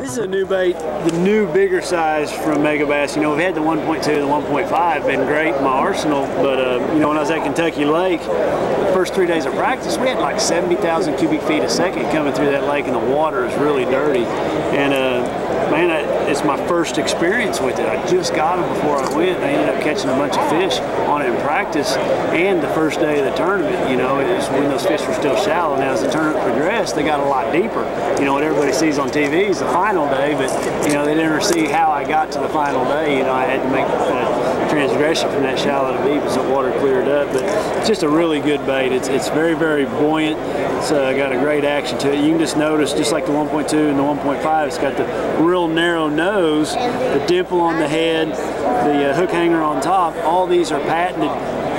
This is a new bait, the new bigger size from Megabass. You know, we've had the 1.2, the 1.5, been great in my arsenal, but you know, when I was at Kentucky Lake, the first 3 days of practice, we had like 70,000 cubic feet a second coming through that lake, and the water is really dirty. And man, it's my first experience with it. I just got them before I went. I ended up catching a bunch of fish on it in practice, and the first day of the tournament, you know, it was when those fish were still shallow. Now, as the tournament progressed, they got a lot deeper. You know, what everybody sees on TV is the final day, but, you know, they never see how I got to the final day. You know, I had to make a transgression from that shallow to deep as the water cleared up, but it's just a really good bait. It's very, very buoyant. It's got a great action to it. You can just notice, just like the 1.2 and the 1.5, it's got the real narrow nose, the dimple on the head, the hook hanger on top. All these are patented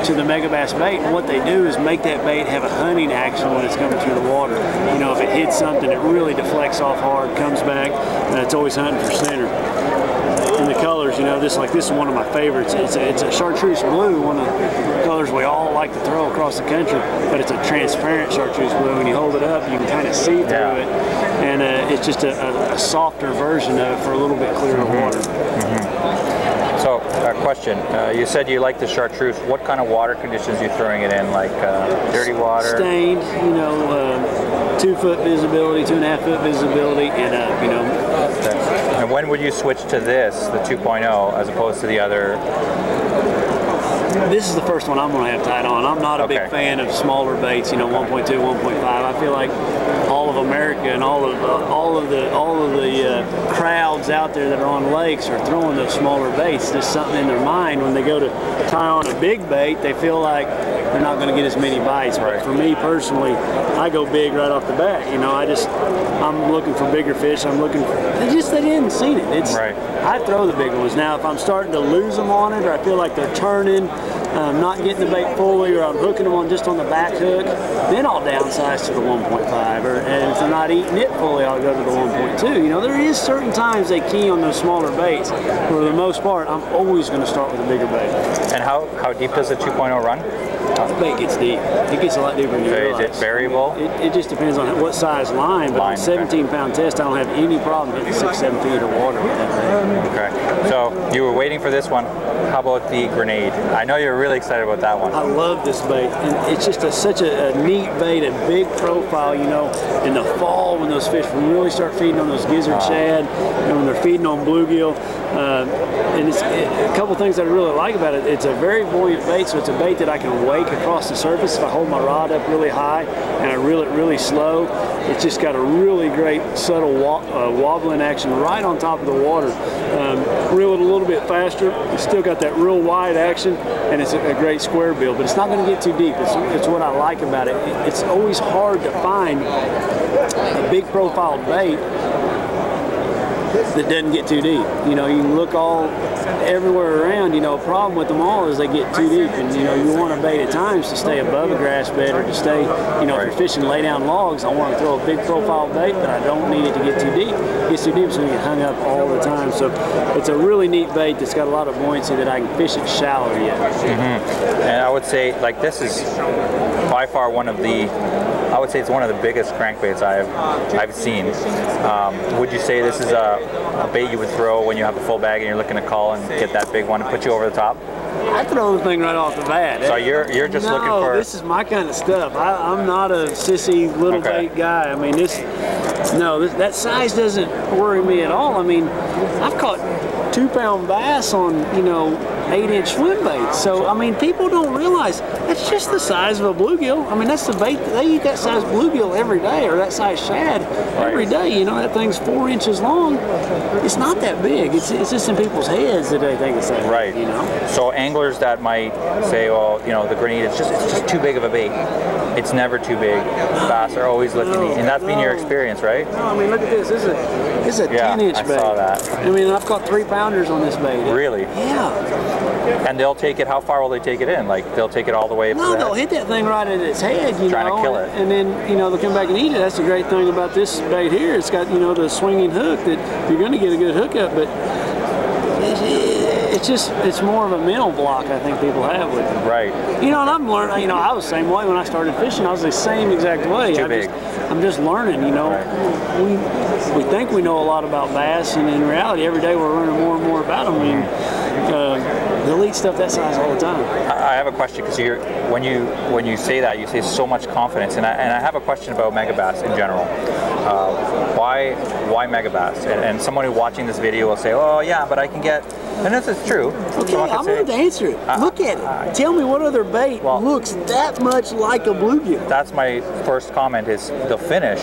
to the Megabass bait, and what they do is make that bait have a hunting action when it's coming through the water. You know, if it hits something, it really deflects off hard, comes back, and it's always hunting for center. And the colors, you know, this is one of my favorites. It's a chartreuse blue, one of the colors we all like to throw across the country, but it's a transparent chartreuse blue. When you hold it up, you can kind of see through it, and it's just a softer version of it for a little bit clearer water. So, question, you said you like the chartreuse. What kind of water conditions are you throwing it in, like dirty water? Stained, you know, 2 foot visibility, 2.5 foot visibility, and up, you know. Okay. And when would you switch to this, the 2.0, as opposed to the other? This is the first one I'm going to have tied on. I'm not a big fan of smaller baits, you know, 1.2, 1.5. I feel like all of America and all of the crowds out there that are on lakes are throwing those smaller baits. There's something in their mind when they go to tie on a big bait, they feel like they're not going to get as many bites. But for me personally, I go big right off the bat. You know, I'm looking for bigger fish. I'm looking for, they didn't see it. I throw the big ones. Now, if I'm starting to lose them on it, or I feel like they're turning, not getting the bait fully, or I'm hooking them on just on the back hook, then I'll downsize to the 1.5. And if they're not eating it fully, I'll go to the 1.2. You know, there is certain times they key on those smaller baits. For the most part, I'm always going to start with a bigger bait. And how deep does the 2.0 run? The bait gets deep. It gets a lot deeper than you realize. Is it variable? It just depends on what size line, but on a 17-pound test, I don't have any problem hitting 6-7 feet of water with that bait. Okay. So you were waiting for this one. How about the grenade? I know you're really excited about that one. I love this bait, and it's just such a neat bait, a big profile, you know, in the fall when those fish really start feeding on those gizzard shad, and when they're feeding on bluegill. And it's a couple things that I really like about it. It's a very buoyant bait, so it's a bait that I can wake across the surface if I hold my rod up really high and I reel it really slow. It's just got a really great subtle wobbling action right on top of the water. Reel it a little bit faster. It's still got that real wide action, and it's a great square bill, but it's not going to get too deep. It's what I like about it. It's always hard to find a big profile bait that doesn't get too deep. You know, you can look everywhere around. You know, a problem with them all is they get too deep, and you know, you want a bait at times to stay above a grass bed, or to stay, you know, if you're fishing lay down logs, I want to throw a big profile bait, but I don't need it to get too deep. It gets too deep, so you get hung up all the time. So it's a really neat bait that's got a lot of buoyancy that I can fish it shallow yet. And I would say, like, this is by far one of the, I would say it's one of the biggest crankbaits I've seen. Would you say this is a bait you would throw when you have a full bag and you're looking to call and get that big one and put you over the top? I throw the thing right off the bat. So you're just looking for... No, this is my kind of stuff. I'm not a sissy little bait guy. I mean, that size doesn't worry me at all. I mean, I've caught 2-pound bass on, you know, 8-inch swim baits. So, I mean, people don't realize that's just the size of a bluegill. I mean, that's the bait. They eat that size bluegill every day, or that size shad every day. You know, that thing's 4 inches long. It's not that big. It's just in people's heads that they think it's that big, you know? So anglers that might say, well, you know, the grenade, it's just too big of a bait. It's never too big. Bass are always looking to eat. And that's been your experience, right? No, I mean, look at this. This is a 10-inch bait. I saw that. I mean, I've caught 3-pounders on this bait. Really? Yeah. And they'll take it, how far will they take it in? Like, they'll take it all the way up to the head? They'll hit that thing right at its head, you know. Trying to kill it. And then, you know, they'll come back and eat it. That's the great thing about this bait here. It's got, you know, the swinging hook that you're going to get a good hookup, but it's more of a mental block I think people have with it. Right. You know, and I'm learning, you know, I was the same way when I started fishing. I was the same exact way. Too big. I'm just learning, you know. We think we know a lot about bass, and in reality, every day we're learning more and more about them. And they'll eat stuff that size all the time. I have a question, because when you say that, you say so much confidence, and I have a question about Megabass in general. Why Megabass? And someone who watching this video will say, "Oh yeah, but I can get," and this is true. Okay, I'm going to answer it. Look at it. Tell me what other bait looks that much like a bluegill. That's my first comment. Is the finish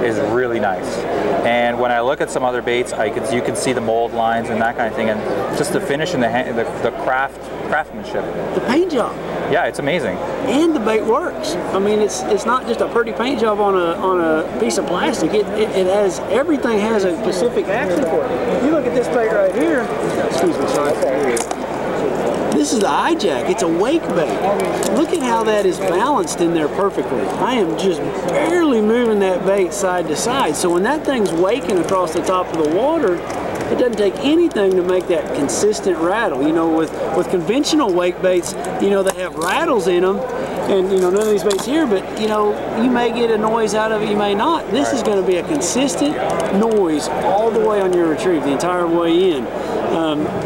is really nice, and when I look at some other baits, you can see the mold lines and that kind of thing, and just the finish and the craftsmanship. The paint job. Yeah, it's amazing. And the bait works. I mean, it's not just a pretty paint job on a piece of plastic. It has, everything has a specific action for it. If you look at this bait right here, excuse me, sorry. This is the hijack. It's a wake bait. Look at how that is balanced in there perfectly. I am just barely moving that bait side to side. So when that thing's waking across the top of the water, it doesn't take anything to make that consistent rattle. You know, with conventional wake baits, you know, they have rattles in them, and you know, none of these baits here, but you know, you may get a noise out of it, you may not. This is going to be a consistent noise all the way on your retrieve, the entire way in.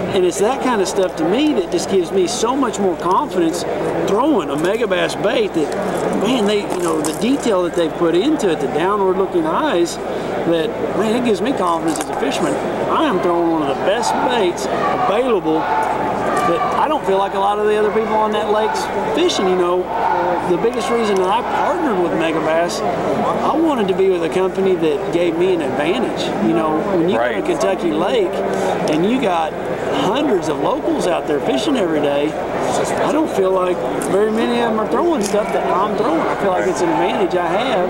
And it's that kind of stuff to me that just gives me so much more confidence throwing a Megabass bait that, man, you know, the detail that they put into it, the downward looking eyes, that, man, it gives me confidence as a fisherman. I am throwing one of the best baits available that I don't feel like a lot of the other people on that lake's fishing. You know, the biggest reason that I partnered with Megabass, I wanted to be with a company that gave me an advantage. You know, when you go to Kentucky Lake and you got hundreds of locals out there fishing every day, I don't feel like very many of them are throwing stuff that I'm throwing. I feel like it's an advantage I have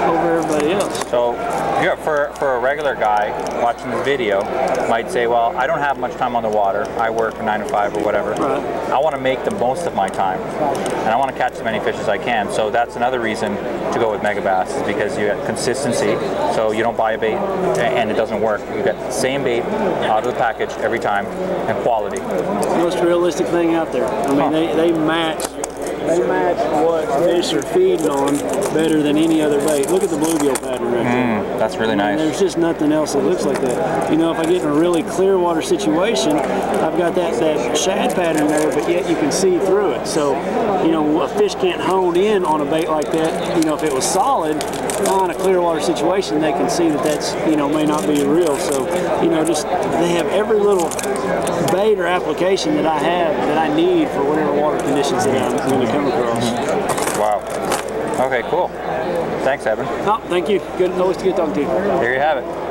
over everybody else. So, yeah, for a regular guy watching this video, might say, well, I don't have much time on the water. I work 9 to 5 or whatever. Right. I want to make the most of my time, and I want to catch as many fish as I can. So that's another reason to go with Megabass, is because you get consistency. So you don't buy a bait and it doesn't work. You get the same bait out of the package every time, and quality. Most realistic thing out there. I mean, they match what fish are feeding on better than any other bait. Look at the bluegill pattern right there. That's really nice. There's just nothing else that looks like that. You know, if I get in a really clear water situation, I've got that shad pattern there, but yet you can see through it. So, you know, a fish can't hone in on a bait like that. You know, if it was solid, on a clear water situation, they can see that that's, you know, may not be real. So, you know, just they have every little bait or application that I have that I need for whatever water conditions that I'm going to come across. Wow. Okay, cool. Thanks, Edwin. Oh, thank you. Good, always good talking to you. There you have it.